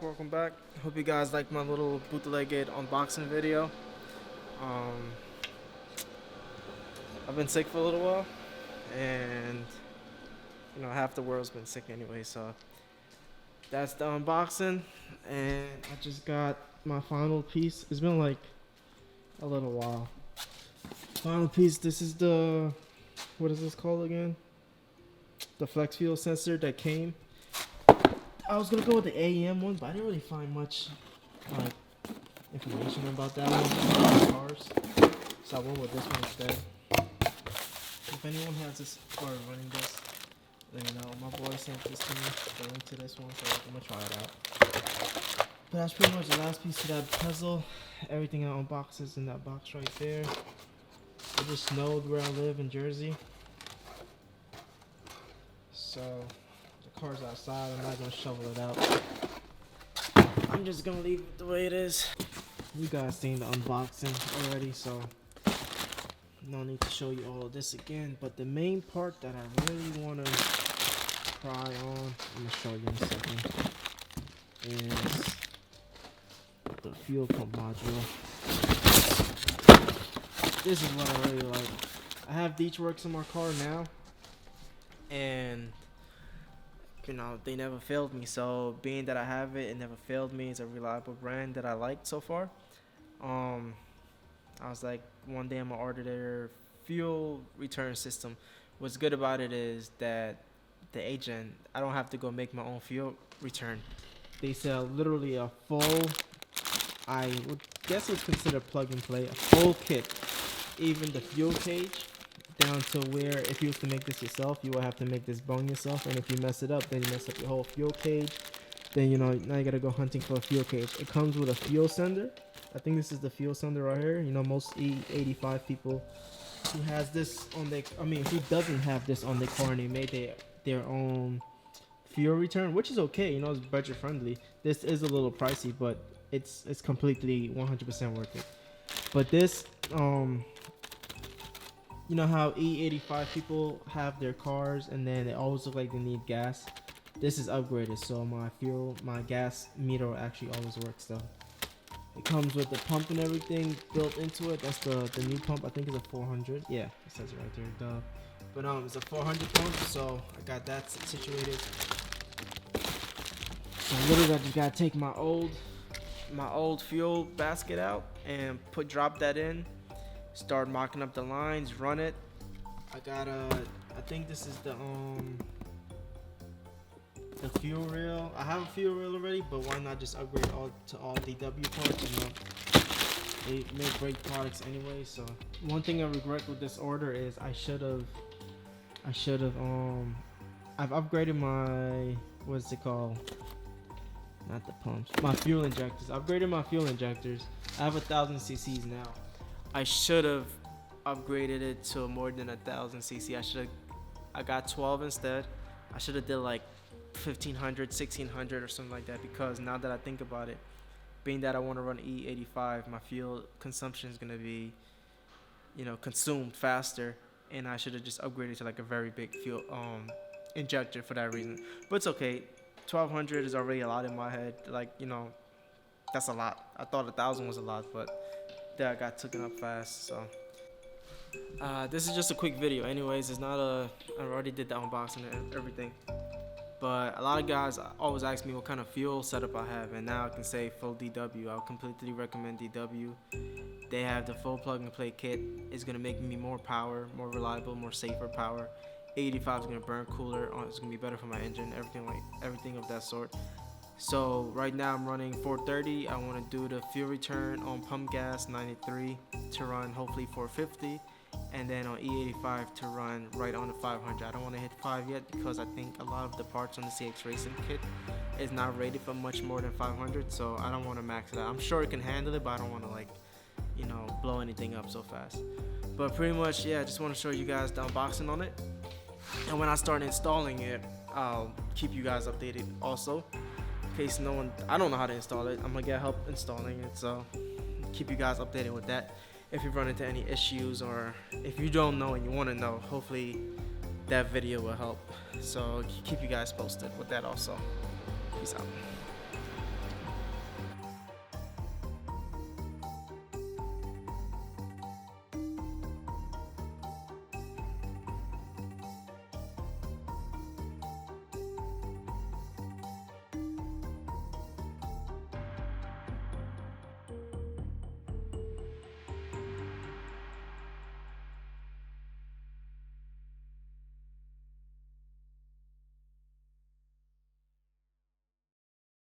Welcome back. Hope you guys liked my little bootlegged unboxing video. Um, I've been sick for a little while, and half the world's been sick anyway. So that's the unboxing, and I just got my final piece. It's been like a little while. Final piece. This is the, what is this called again? The flex fuel sensor that came. I was gonna go with the AEM one, but I didn't really find much like information about that one. Cars, so I went with this one instead. If anyone has this or running this, let me know. My boy sent this to me, the link to this one, so I'm gonna try it out. But that's pretty much the last piece of that puzzle. Everything I unboxed is in that box right there. It just snowed where I live in Jersey, so the car's outside. I'm not gonna shovel it out. I'm just gonna leave it the way it is. You guys seen the unboxing already, so no need to show you all of this again. But the main part that I really want to try on, I'm gonna show you in a second, is the fuel pump module. This is what I really like. I have Deatschwerks in my car now, and they never failed me. So being that I have it, it never failed me. It's a reliable brand that I liked so far. I was like, one day I'm gonna order their fuel return system. What's good about it is that the agent, I don't have to go make my own fuel return. They sell literally a full, I would guess it's considered plug and play, a full kit. Even the fuel cage, down to where if you was to make this yourself, you will have to make this bone yourself, and if you mess it up, then you mess up your whole fuel cage. Then now you gotta go hunting for a fuel cage. It comes with a fuel sender. I think this is the fuel sender right here. Most E85 people who has this on their, who doesn't have this on their car, and they made their own fuel return, which is okay. It's budget friendly. This is a little pricey, but it's completely 100% worth it. But this, you know how E85 people have their cars and then they always look like they need gas? This is upgraded, so my gas meter actually always works though. It comes with the pump and everything built into it. That's the new pump. I think it's a 400. Yeah, it says it right there. Duh. But it's a 400 pump, so I got that situated. So literally I just gotta take my old fuel basket out and drop that in. Start marking up the lines, run it. I think this is the fuel rail. I have a fuel rail already, but why not just upgrade to all DW parts? They make great products anyway. So one thing I regret with this order is I've upgraded my, what's it called? Not the pumps, my fuel injectors. Upgraded my fuel injectors. I have 1,000 cc's now. I should have upgraded it to more than 1,000 cc. I got 12 instead. I should have did like 1,500, 1,600 or something like that, because now that I think about it, being that I want to run E85, my fuel consumption is going to be, consumed faster, and I should have just upgraded to like a very big fuel injector for that reason. But it's okay. 1,200 is already a lot in my head. That's a lot. I thought 1,000 was a lot, but that got taken up fast. So this is just a quick video. Anyways, it's not I already did the unboxing and everything. But a lot of guys always ask me what kind of fuel setup I have, and now I can say full DW. I'll completely recommend DW. They have the full plug and play kit. It's gonna make me more power, more reliable, more safer power. 85 is gonna burn cooler. It's gonna be better for my engine. Everything of that sort. So right now I'm running 430. I want to do the fuel return on pump gas 93 to run hopefully 450. and then on E85 to run right on the 500. I don't want to hit 5 yet because I think a lot of the parts on the CX Racing kit is not rated for much more than 500, so I don't want to max it out. I'm sure it can handle it, but I don't want to, like, you know, blow anything up so fast. But pretty much, yeah, I just want to show you guys the unboxing on it, and when I start installing it, I'll keep you guys updated also, in case no one, I don't know how to install it. I'm gonna get help installing it, so keep you guys updated with that. If you run into any issues, or if you don't know and you want to know, hopefully that video will help. So keep you guys posted with that also. Peace out.